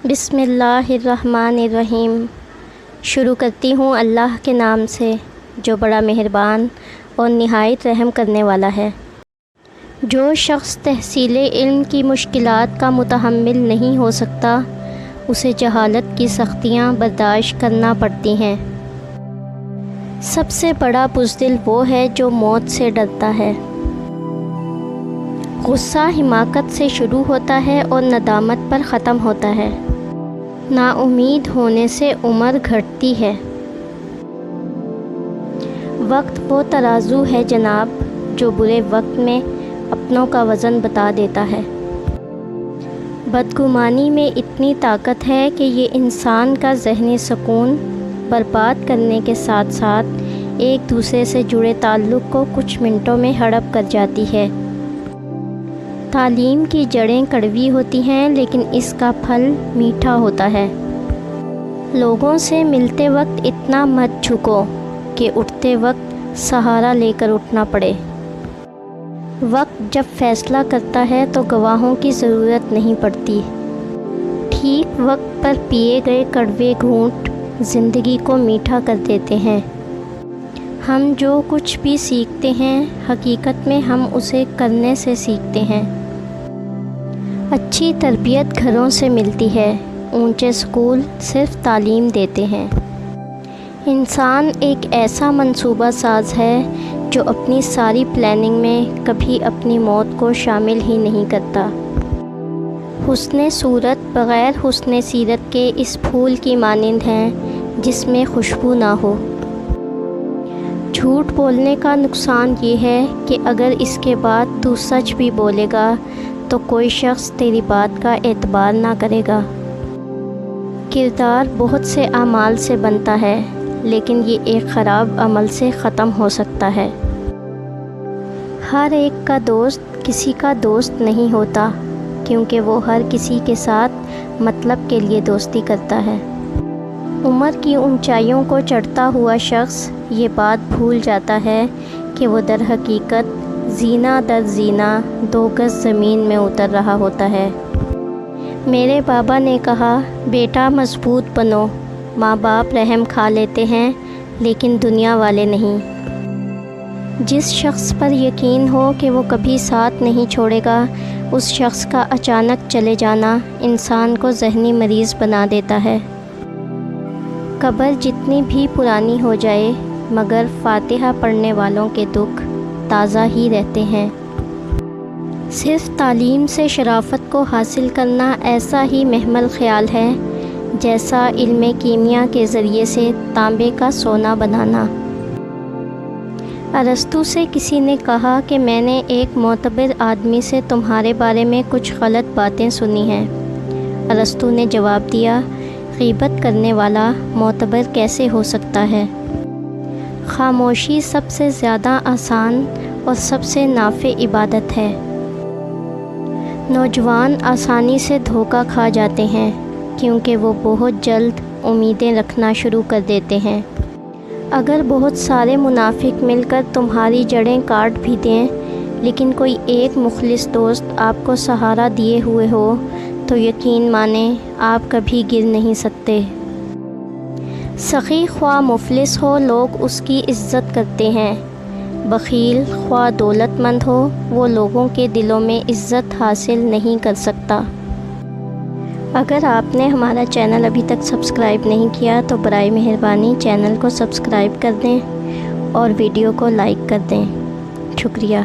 بسم اللہ الرحمن الرحیم۔ شروع کرتی ہوں اللہ کے نام سے جو بڑا مہربان اور نہایت رحم کرنے والا ہے۔ جو شخص تحصیل علم کی مشکلات کا متحمل نہیں ہو سکتا اسے جہالت کی سختیاں برداشت کرنا پڑتی ہیں۔ سب سے بڑا بزدل وہ ہے جو موت سے ڈرتا ہے۔ غصہ حماقت سے شروع ہوتا ہے اور ندامت پر ختم ہوتا ہے۔ نا امید ہونے سے عمر گھٹتی ہے۔ وقت وہ ترازو ہے جناب جو برے وقت میں اپنوں کا وزن بتا دیتا ہے۔ بدگمانی میں اتنی طاقت ہے کہ یہ انسان کا ذہنی سکون برباد کرنے کے ساتھ ساتھ ایک دوسرے سے جڑے تعلق کو کچھ منٹوں میں ہڑپ کر جاتی ہے۔ تعلیم کی جڑیں کڑوی ہوتی ہیں لیکن اس کا پھل میٹھا ہوتا ہے۔ لوگوں سے ملتے وقت اتنا مت جھکو کہ اٹھتے وقت سہارا لے کر اٹھنا پڑے۔ وقت جب فیصلہ کرتا ہے تو گواہوں کی ضرورت نہیں پڑتی۔ ٹھیک وقت پر پیے گئے کڑوے گھونٹ زندگی کو میٹھا کر دیتے ہیں۔ ہم جو کچھ بھی سیکھتے ہیں حقیقت میں ہم اسے کرنے سے سیکھتے ہیں۔ اچھی تربیت گھروں سے ملتی ہے، اونچے اسکول صرف تعلیم دیتے ہیں۔ انسان ایک ایسا منصوبہ ساز ہے جو اپنی ساری پلاننگ میں کبھی اپنی موت کو شامل ہی نہیں کرتا۔ حسن صورت بغیر حسن سیرت کے اس پھول کی مانند ہیں جس میں خوشبو نہ ہو۔ جھوٹ بولنے کا نقصان یہ ہے کہ اگر اس کے بعد تو سچ بھی بولے گا تو کوئی شخص تیری بات کا اعتبار نہ کرے گا۔ کردار بہت سے اعمال سے بنتا ہے لیکن یہ ایک خراب عمل سے ختم ہو سکتا ہے۔ ہر ایک کا دوست کسی کا دوست نہیں ہوتا کیونکہ وہ ہر کسی کے ساتھ مطلب کے لیے دوستی کرتا ہے۔ عمر کی اونچائیوں کو چڑھتا ہوا شخص یہ بات بھول جاتا ہے کہ وہ در حقیقت زینہ در زینہ 2 گز زمین میں اتر رہا ہوتا ہے۔ میرے بابا نے کہا بیٹا مضبوط بنو، ماں باپ رحم کھا لیتے ہیں لیکن دنیا والے نہیں۔ جس شخص پر یقین ہو کہ وہ کبھی ساتھ نہیں چھوڑے گا اس شخص کا اچانک چلے جانا انسان کو ذہنی مریض بنا دیتا ہے۔ قبر جتنی بھی پرانی ہو جائے مگر فاتحہ پڑھنے والوں کے دکھ تازہ ہی رہتے ہیں۔ صرف تعلیم سے شرافت کو حاصل کرنا ایسا ہی محمل خیال ہے جیسا علم کیمیا کے ذریعے سے تانبے کا سونا بنانا۔ ارسطو سے کسی نے کہا کہ میں نے ایک معتبر آدمی سے تمہارے بارے میں کچھ غلط باتیں سنی ہیں۔ ارسطو نے جواب دیا غیبت کرنے والا معتبر کیسے ہو سکتا ہے؟ خاموشی سب سے زیادہ آسان اور سب سے نافع عبادت ہے۔ نوجوان آسانی سے دھوکہ کھا جاتے ہیں کیونکہ وہ بہت جلد امیدیں رکھنا شروع کر دیتے ہیں۔ اگر بہت سارے منافق مل کر تمہاری جڑیں کاٹ بھی دیں لیکن کوئی ایک مخلص دوست آپ کو سہارا دیے ہوئے ہو تو یقین مانیں آپ کبھی گر نہیں سکتے۔ سخی خواہ مفلس ہو لوگ اس کی عزت کرتے ہیں، بخیل خواہ دولت مند ہو وہ لوگوں کے دلوں میں عزت حاصل نہیں کر سکتا۔ اگر آپ نے ہمارا چینل ابھی تک سبسکرائب نہیں کیا تو برائے مہربانی چینل کو سبسکرائب کر دیں اور ویڈیو کو لائک کر دیں۔ شکریہ۔